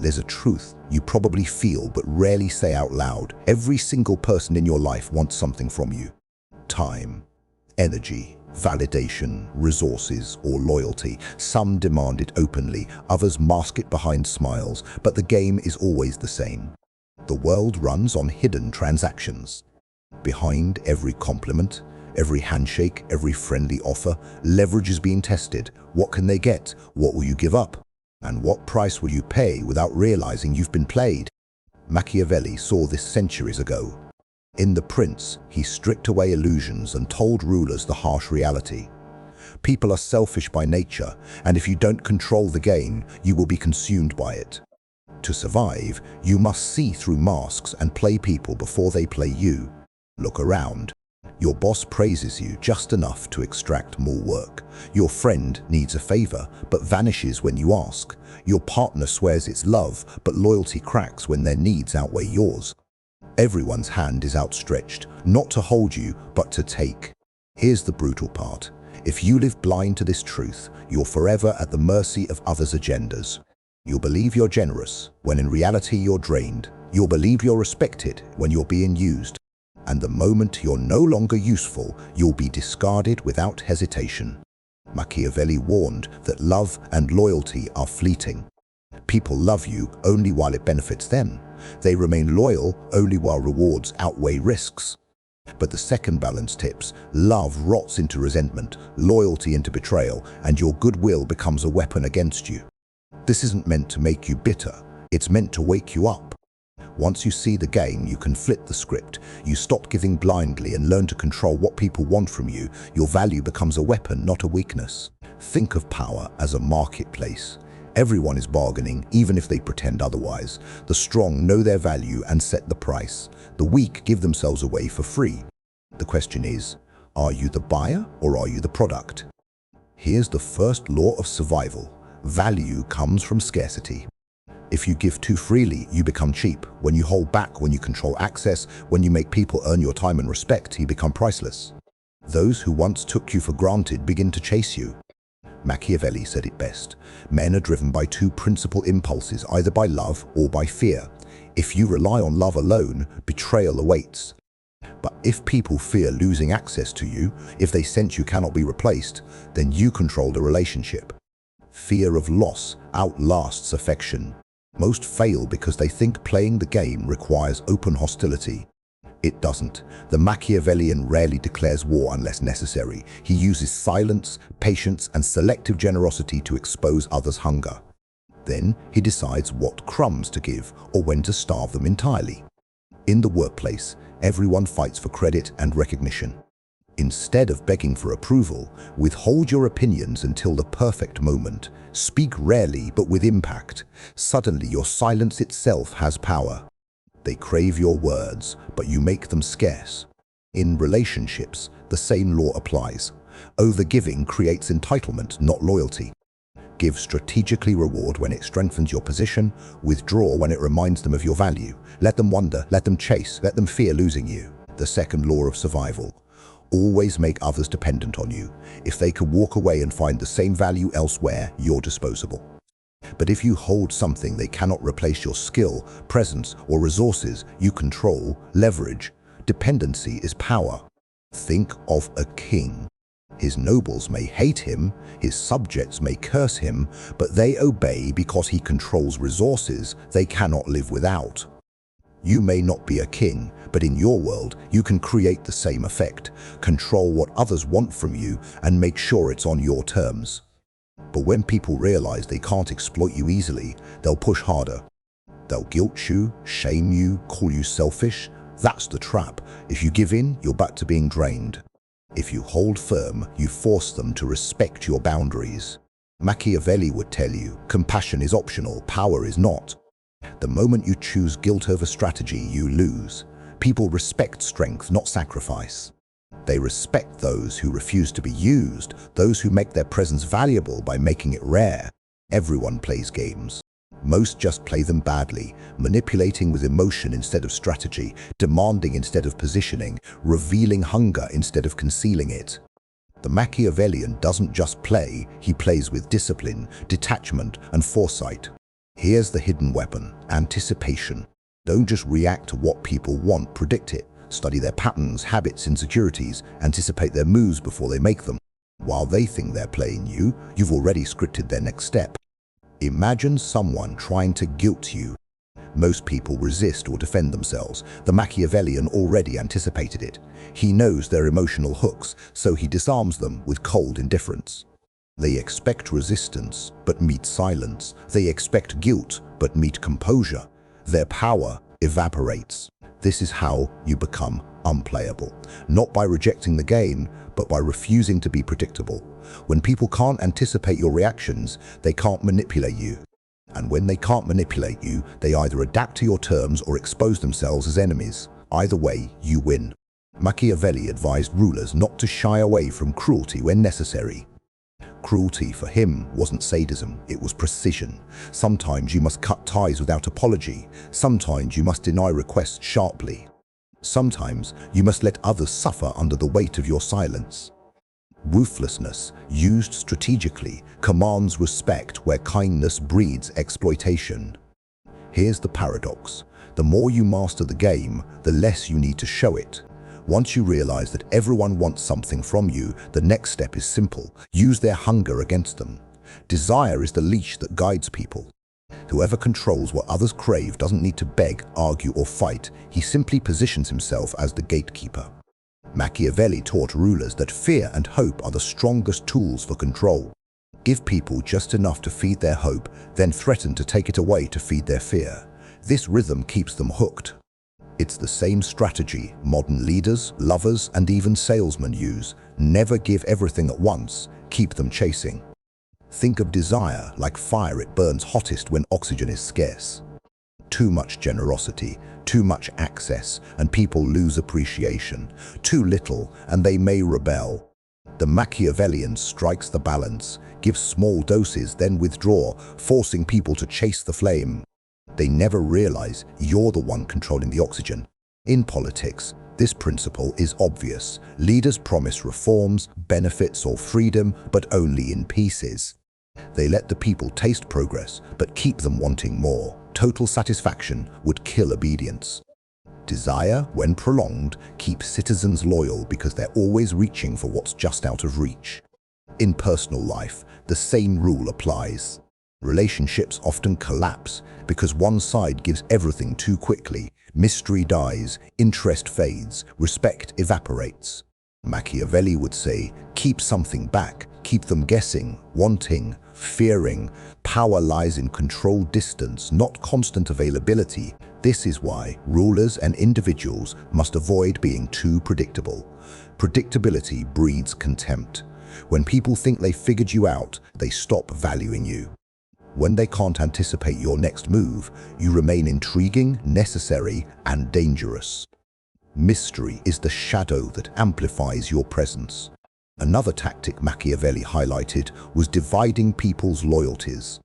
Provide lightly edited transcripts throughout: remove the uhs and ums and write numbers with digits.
There's a truth you probably feel but rarely say out loud. Every single person in your life wants something from you. Time, energy, validation, resources, or loyalty. Some demand it openly, others mask it behind smiles, but the game is always the same. The world runs on hidden transactions. Behind every compliment, every handshake, every friendly offer, leverage is being tested. What can they get? What will you give up? And what price will you pay without realizing you've been played? Machiavelli saw this centuries ago. In The Prince, he stripped away illusions and told rulers the harsh reality. People are selfish by nature, and if you don't control the game, you will be consumed by it. To survive, you must see through masks and play people before they play you. Look around. Your boss praises you just enough to extract more work. Your friend needs a favor, but vanishes when you ask. Your partner swears it's love, but loyalty cracks when their needs outweigh yours. Everyone's hand is outstretched, not to hold you, but to take. Here's the brutal part. If you live blind to this truth, you're forever at the mercy of others' agendas. You'll believe you're generous, when in reality you're drained. You'll believe you're respected, when you're being used. And the moment you're no longer useful, you'll be discarded without hesitation. Machiavelli warned that love and loyalty are fleeting. People love you only while it benefits them. They remain loyal only while rewards outweigh risks. But the second balance tips: love rots into resentment, loyalty into betrayal, and your goodwill becomes a weapon against you. This isn't meant to make you bitter, it's meant to wake you up. Once you see the game, you can flip the script. You stop giving blindly and learn to control what people want from you. Your value becomes a weapon, not a weakness. Think of power as a marketplace. Everyone is bargaining, even if they pretend otherwise. The strong know their value and set the price. The weak give themselves away for free. The question is, are you the buyer or are you the product? Here's the first law of survival. Value comes from scarcity. If you give too freely, you become cheap. When you hold back, when you control access, when you make people earn your time and respect, you become priceless. Those who once took you for granted begin to chase you. Machiavelli said it best. Men are driven by two principal impulses, either by love or by fear. If you rely on love alone, betrayal awaits. But if people fear losing access to you, if they sense you cannot be replaced, then you control the relationship. Fear of loss outlasts affection. Most fail because they think playing the game requires open hostility. It doesn't. The Machiavellian rarely declares war unless necessary. He uses silence, patience, and selective generosity to expose others' hunger. Then he decides what crumbs to give or when to starve them entirely. In the workplace, everyone fights for credit and recognition. Instead of begging for approval, withhold your opinions until the perfect moment. Speak rarely but with impact. Suddenly your silence itself has power. They crave your words, but you make them scarce. In relationships, the same law applies. Overgiving creates entitlement, not loyalty. Give strategically, reward when it strengthens your position, withdraw when it reminds them of your value. Let them wonder, let them chase, let them fear losing you. The second law of survival. Always make others dependent on you. If they can walk away and find the same value elsewhere, you're disposable. But if you hold something they cannot replace, your skill, presence, or resources, you control, leverage. Dependency is power. Think of a king. His nobles may hate him, his subjects may curse him, but they obey because he controls resources they cannot live without. You may not be a king, but in your world, you can create the same effect, control what others want from you, and make sure it's on your terms. But when people realize they can't exploit you easily, they'll push harder. They'll guilt you, shame you, call you selfish. That's the trap. If you give in, you're back to being drained. If you hold firm, you force them to respect your boundaries. Machiavelli would tell you, compassion is optional, power is not. The moment you choose guilt over strategy, you lose. People respect strength, not sacrifice. They respect those who refuse to be used, those who make their presence valuable by making it rare. Everyone plays games. Most just play them badly, manipulating with emotion instead of strategy, demanding instead of positioning, revealing hunger instead of concealing it. The Machiavellian doesn't just play, he plays with discipline, detachment, and foresight. Here's the hidden weapon: anticipation. Don't just react to what people want, predict it. Study their patterns, habits, insecurities, anticipate their moves before they make them. While they think they're playing you, you've already scripted their next step. Imagine someone trying to guilt you. Most people resist or defend themselves. The Machiavellian already anticipated it. He knows their emotional hooks, so he disarms them with cold indifference. They expect resistance, but meet silence. They expect guilt, but meet composure. Their power evaporates. This is how you become unplayable. Not by rejecting the game, but by refusing to be predictable. When people can't anticipate your reactions, they can't manipulate you. And when they can't manipulate you, they either adapt to your terms or expose themselves as enemies. Either way, you win. Machiavelli advised rulers not to shy away from cruelty when necessary. Cruelty for him wasn't sadism, it was precision. Sometimes you must cut ties without apology. Sometimes you must deny requests sharply. Sometimes you must let others suffer under the weight of your silence. Ruthlessness, used strategically, commands respect where kindness breeds exploitation. Here's the paradox: the more you master the game, the less you need to show it. Once you realize that everyone wants something from you, the next step is simple: use their hunger against them. Desire is the leash that guides people. Whoever controls what others crave doesn't need to beg, argue, or fight. He simply positions himself as the gatekeeper. Machiavelli taught rulers that fear and hope are the strongest tools for control. Give people just enough to feed their hope, then threaten to take it away to feed their fear. This rhythm keeps them hooked. It's the same strategy modern leaders, lovers, and even salesmen use. Never give everything at once, keep them chasing. Think of desire like fire, it burns hottest when oxygen is scarce. Too much generosity, too much access, and people lose appreciation. Too little, and they may rebel. The Machiavellian strikes the balance, gives small doses, then withdraw, forcing people to chase the flame. They never realize you're the one controlling the oxygen. In politics, this principle is obvious. Leaders promise reforms, benefits, or freedom, but only in pieces. They let the people taste progress, but keep them wanting more. Total satisfaction would kill obedience. Desire, when prolonged, keeps citizens loyal because they're always reaching for what's just out of reach. In personal life, the same rule applies. Relationships often collapse because one side gives everything too quickly. Mystery dies, interest fades, respect evaporates. Machiavelli would say, keep something back, keep them guessing, wanting, fearing. Power lies in controlled distance, not constant availability. This is why rulers and individuals must avoid being too predictable. Predictability breeds contempt. When people think they figured you out, they stop valuing you. When they can't anticipate your next move, you remain intriguing, necessary, and dangerous. Mystery is the shadow that amplifies your presence. Another tactic Machiavelli highlighted was dividing people's loyalties.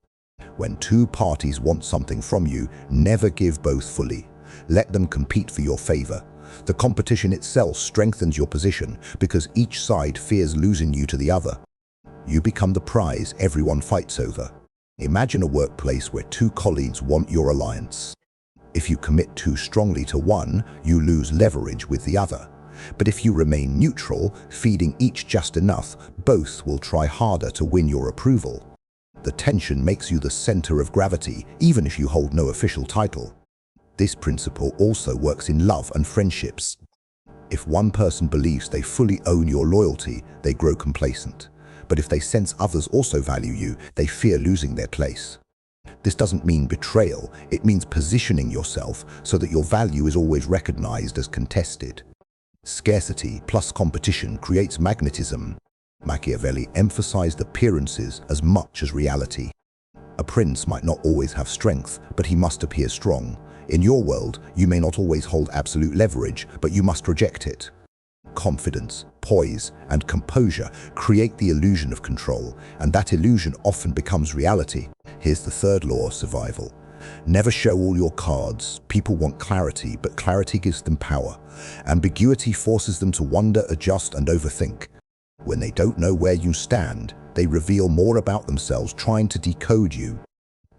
When two parties want something from you, never give both fully. Let them compete for your favor. The competition itself strengthens your position because each side fears losing you to the other. You become the prize everyone fights over. Imagine a workplace where two colleagues want your alliance. If you commit too strongly to one, you lose leverage with the other. But if you remain neutral, feeding each just enough, both will try harder to win your approval. The tension makes you the center of gravity, even if you hold no official title. This principle also works in love and friendships. If one person believes they fully own your loyalty, they grow complacent. But if they sense others also value you, they fear losing their place. This doesn't mean betrayal, it means positioning yourself so that your value is always recognized as contested. Scarcity plus competition creates magnetism. Machiavelli emphasized appearances as much as reality. A prince might not always have strength, but he must appear strong. In your world, you may not always hold absolute leverage, but you must project it. Confidence, poise, and composure create the illusion of control, and that illusion often becomes reality. Here's the third law of survival. Never show all your cards. People want clarity, but clarity gives them power. Ambiguity forces them to wonder, adjust, and overthink. When they don't know where you stand, they reveal more about themselves, trying to decode you.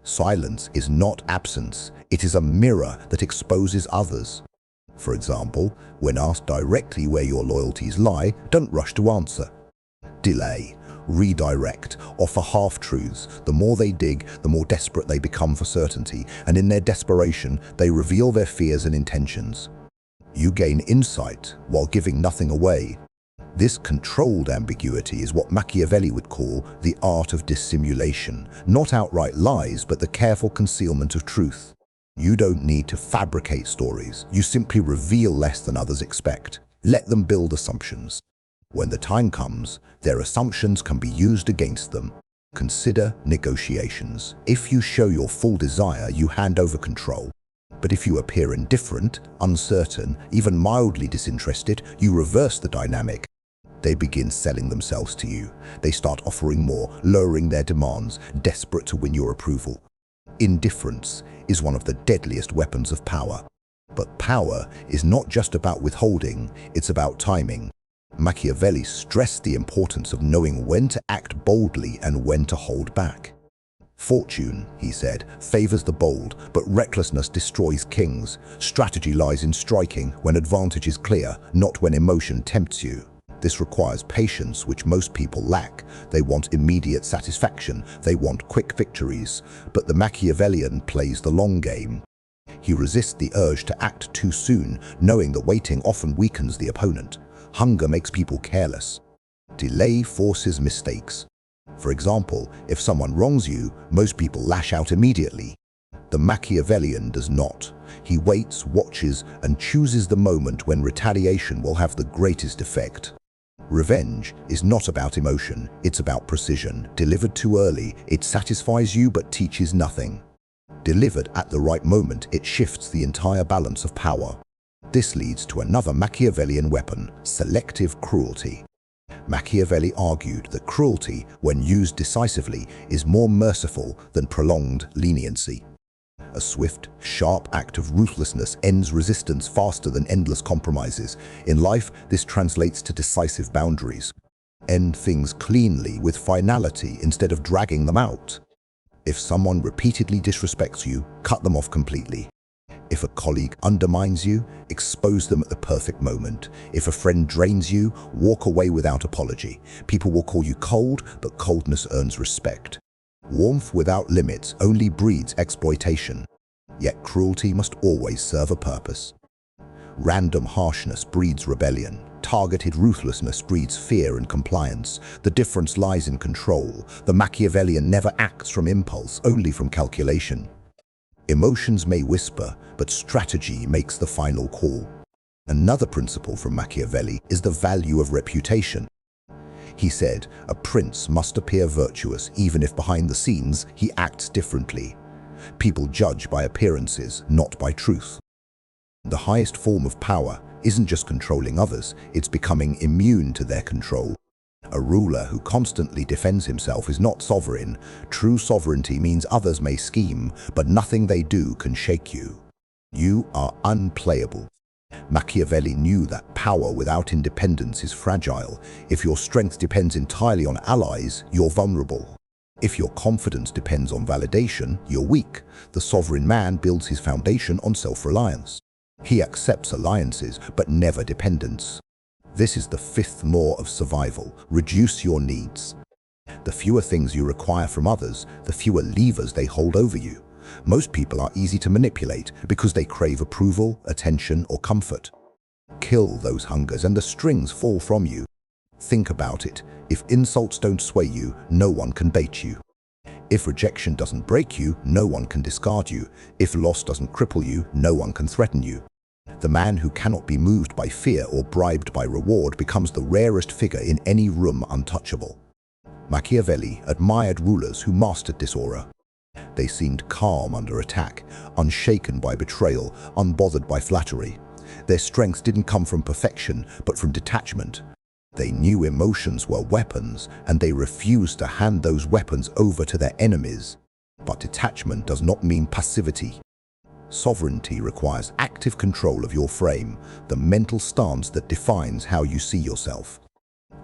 Silence is not absence, it is a mirror that exposes others. For example, when asked directly where your loyalties lie, don't rush to answer. Delay, redirect, offer half-truths. The more they dig, the more desperate they become for certainty, and in their desperation, they reveal their fears and intentions. You gain insight while giving nothing away. This controlled ambiguity is what Machiavelli would call the art of dissimulation, not outright lies, but the careful concealment of truth. You don't need to fabricate stories, you simply reveal less than others expect. Let them build assumptions. When the time comes, their assumptions can be used against them. Consider negotiations. If you show your full desire, you hand over control. But if you appear indifferent, uncertain, even mildly disinterested, you reverse the dynamic. They begin selling themselves to you. They start offering more, lowering their demands, desperate to win your approval. Indifference is one of the deadliest weapons of power. But power is not just about withholding, it's about timing. Machiavelli stressed the importance of knowing when to act boldly and when to hold back. Fortune, he said, favors the bold, but recklessness destroys kings. Strategy lies in striking when advantage is clear, not when emotion tempts you. This requires patience, which most people lack. They want immediate satisfaction. They want quick victories. But the Machiavellian plays the long game. He resists the urge to act too soon, knowing that waiting often weakens the opponent. Hunger makes people careless. Delay forces mistakes. For example, if someone wrongs you, most people lash out immediately. The Machiavellian does not. He waits, watches, and chooses the moment when retaliation will have the greatest effect. Revenge is not about emotion, it's about precision. Delivered too early, it satisfies you but teaches nothing. Delivered at the right moment, it shifts the entire balance of power. This leads to another Machiavellian weapon, selective cruelty. Machiavelli argued that cruelty, when used decisively, is more merciful than prolonged leniency. A swift, sharp act of ruthlessness ends resistance faster than endless compromises. In life, this translates to decisive boundaries. End things cleanly with finality instead of dragging them out. If someone repeatedly disrespects you, cut them off completely. If a colleague undermines you, expose them at the perfect moment. If a friend drains you, walk away without apology. People will call you cold, but coldness earns respect. Warmth without limits only breeds exploitation. Yet cruelty must always serve a purpose. Random harshness breeds rebellion. Targeted ruthlessness breeds fear and compliance. The difference lies in control. The Machiavellian never acts from impulse, only from calculation. Emotions may whisper, but strategy makes the final call. Another principle from Machiavelli is the value of reputation. He said, a prince must appear virtuous even if behind the scenes he acts differently. People judge by appearances, not by truth. The highest form of power isn't just controlling others, it's becoming immune to their control. A ruler who constantly defends himself is not sovereign. True sovereignty means others may scheme, but nothing they do can shake you. You are unplayable. Machiavelli knew that power without independence is fragile. If your strength depends entirely on allies, you're vulnerable. If your confidence depends on validation, you're weak. The sovereign man builds his foundation on self-reliance. He accepts alliances, but never dependence. This is the fifth law of survival. Reduce your needs. The fewer things you require from others, the fewer levers they hold over you. Most people are easy to manipulate because they crave approval, attention, or comfort. Kill those hungers and the strings fall from you. Think about it. If insults don't sway you, no one can bait you. If rejection doesn't break you, no one can discard you. If loss doesn't cripple you, no one can threaten you. The man who cannot be moved by fear or bribed by reward becomes the rarest figure in any room untouchable. Machiavelli admired rulers who mastered this aura. They seemed calm under attack, unshaken by betrayal, unbothered by flattery. Their strength didn't come from perfection, but from detachment. They knew emotions were weapons, and they refused to hand those weapons over to their enemies. But detachment does not mean passivity. Sovereignty requires active control of your frame, the mental stance that defines how you see yourself.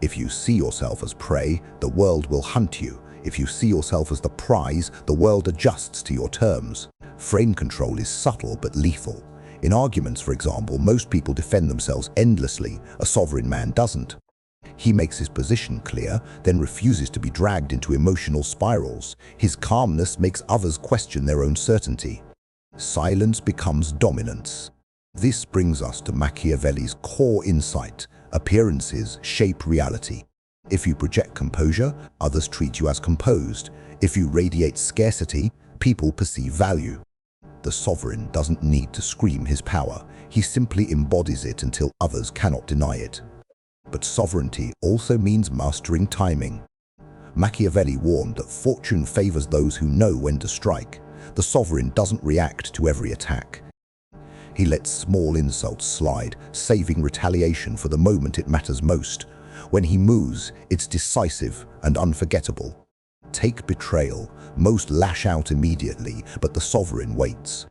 If you see yourself as prey, the world will hunt you. If you see yourself as the prize, the world adjusts to your terms. Frame control is subtle but lethal. In arguments, for example, most people defend themselves endlessly. A sovereign man doesn't. He makes his position clear, then refuses to be dragged into emotional spirals. His calmness makes others question their own certainty. Silence becomes dominance. This brings us to Machiavelli's core insight: appearances shape reality. If you project composure, others treat you as composed. If you radiate scarcity, people perceive value. The sovereign doesn't need to scream his power. He simply embodies it until others cannot deny it. But sovereignty also means mastering timing. Machiavelli warned that fortune favors those who know when to strike. The sovereign doesn't react to every attack. He lets small insults slide, saving retaliation for the moment it matters most. When he moves, it's decisive and unforgettable. Take betrayal. Most lash out immediately, but the sovereign waits.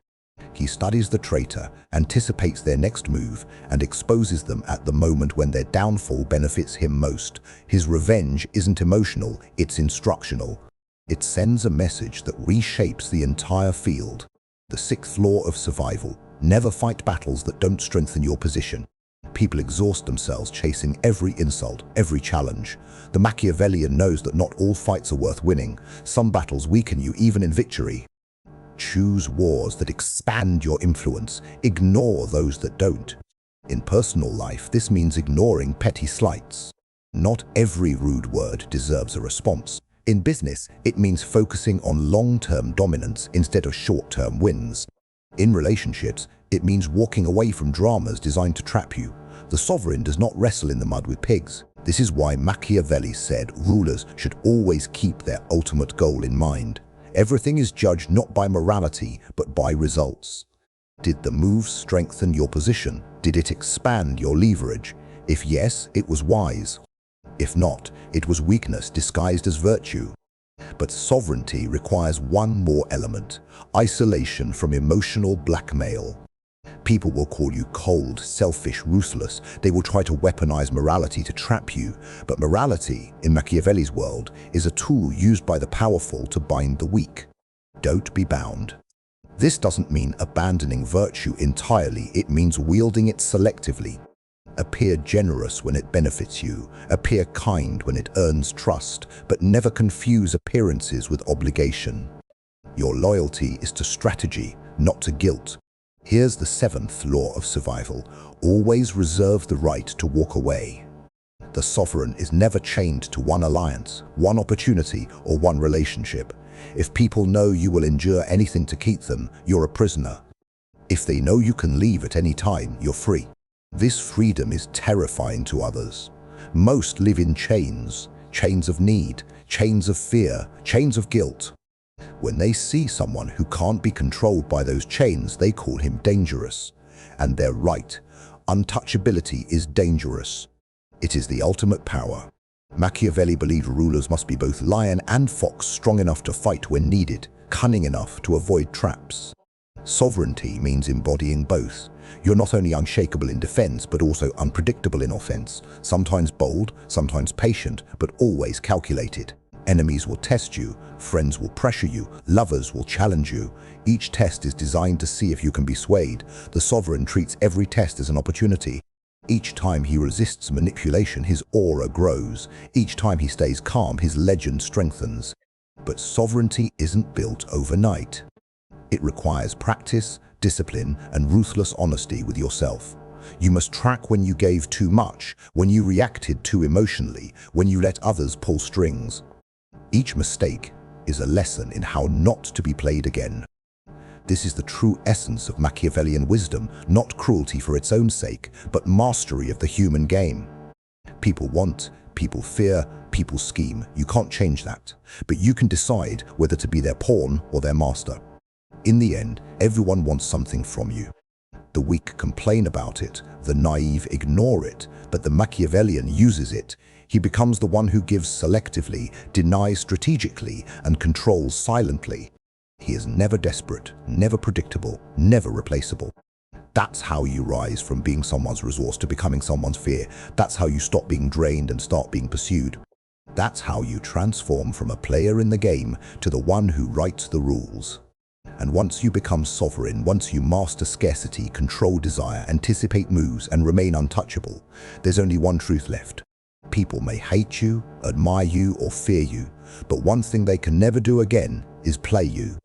He studies the traitor, anticipates their next move, and exposes them at the moment when their downfall benefits him most. His revenge isn't emotional, it's instructional. It sends a message that reshapes the entire field. The sixth law of survival: never fight battles that don't strengthen your position. People exhaust themselves chasing every insult, every challenge. The Machiavellian knows that not all fights are worth winning. Some battles weaken you even in victory. Choose wars that expand your influence. Ignore those that don't. In personal life, this means ignoring petty slights. Not every rude word deserves a response. In business, it means focusing on long-term dominance instead of short-term wins. In relationships, it means walking away from dramas designed to trap you. The sovereign does not wrestle in the mud with pigs. This is why Machiavelli said rulers should always keep their ultimate goal in mind. Everything is judged not by morality, but by results. Did the move strengthen your position? Did it expand your leverage? If yes, it was wise. If not, it was weakness disguised as virtue. But sovereignty requires one more element: isolation from emotional blackmail. People will call you cold, selfish, ruthless. They will try to weaponize morality to trap you. But morality, in Machiavelli's world, is a tool used by the powerful to bind the weak. Don't be bound. This doesn't mean abandoning virtue entirely. It means wielding it selectively. Appear generous when it benefits you. Appear kind when it earns trust, but never confuse appearances with obligation. Your loyalty is to strategy, not to guilt. Here's the seventh law of survival: always reserve the right to walk away. The sovereign is never chained to one alliance, one opportunity, or one relationship. If people know you will endure anything to keep them, you're a prisoner. If they know you can leave at any time, you're free. This freedom is terrifying to others. Most live in chains, chains of need, chains of fear, chains of guilt. When they see someone who can't be controlled by those chains, they call him dangerous. And they're right. Untouchability is dangerous. It is the ultimate power. Machiavelli believed rulers must be both lion and fox, strong enough to fight when needed, cunning enough to avoid traps. Sovereignty means embodying both. You're not only unshakable in defense, but also unpredictable in offense. Sometimes bold, sometimes patient, but always calculated. Enemies will test you, friends will pressure you, lovers will challenge you. Each test is designed to see if you can be swayed. The sovereign treats every test as an opportunity. Each time he resists manipulation, his aura grows. Each time he stays calm, his legend strengthens. But sovereignty isn't built overnight. It requires practice, discipline, and ruthless honesty with yourself. You must track when you gave too much, when you reacted too emotionally, when you let others pull strings. Each mistake is a lesson in how not to be played again. This is the true essence of Machiavellian wisdom, not cruelty for its own sake, but mastery of the human game. People want, people fear, people scheme. You can't change that, but you can decide whether to be their pawn or their master. In the end, everyone wants something from you. The weak complain about it, the naive ignore it, but the Machiavellian uses it. He becomes the one who gives selectively, denies strategically, and controls silently. He is never desperate, never predictable, never replaceable. That's how you rise from being someone's resource to becoming someone's fear. That's how you stop being drained and start being pursued. That's how you transform from a player in the game to the one who writes the rules. And once you become sovereign, once you master scarcity, control desire, anticipate moves, and remain untouchable, there's only one truth left. People may hate you, admire you, or fear you, but one thing they can never do again is play you.